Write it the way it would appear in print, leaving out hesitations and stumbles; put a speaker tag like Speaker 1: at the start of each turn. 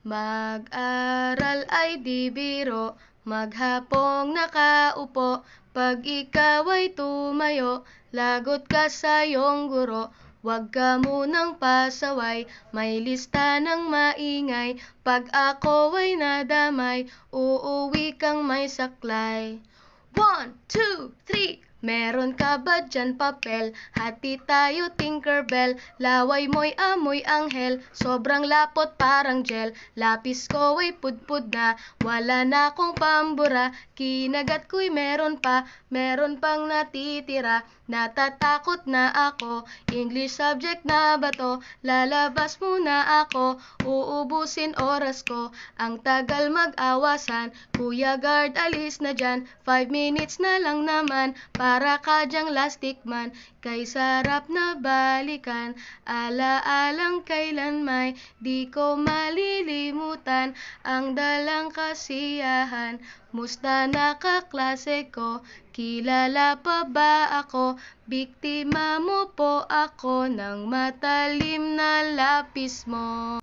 Speaker 1: Mag-aral ay di biro, maghapong nakaupo. Pag ikaw ay tumayo, lagot ka sa iyong guro. Huwag ka munang pasaway, may lista ng maingay. Pag ako ay nadamay, uuwi kang may saklay. 1, 2, 3. Meron ka ba dyan papel? Hati tayo Tinkerbell. Laway mo'y amoy anghel, sobrang lapot parang gel. Lapis ko ay pudpud na, wala na akong pambura. Kinagat ko'y meron pang natitira. Natatakot na ako, English subject na ba to? Lalabas muna ako, uubusin oras ko. Ang tagal mag-awasan, Kuya Guard alis na dyan. 5 minutes na lang naman, para ka dyang lastic man. Kay sarap na balikan, alaalang kailan may di ko malilimutan. Ang dalang kasiyahan, musta na kaklase ko? Kilala pa ba ako? Biktima mo po ako ng matalim na lapis mo.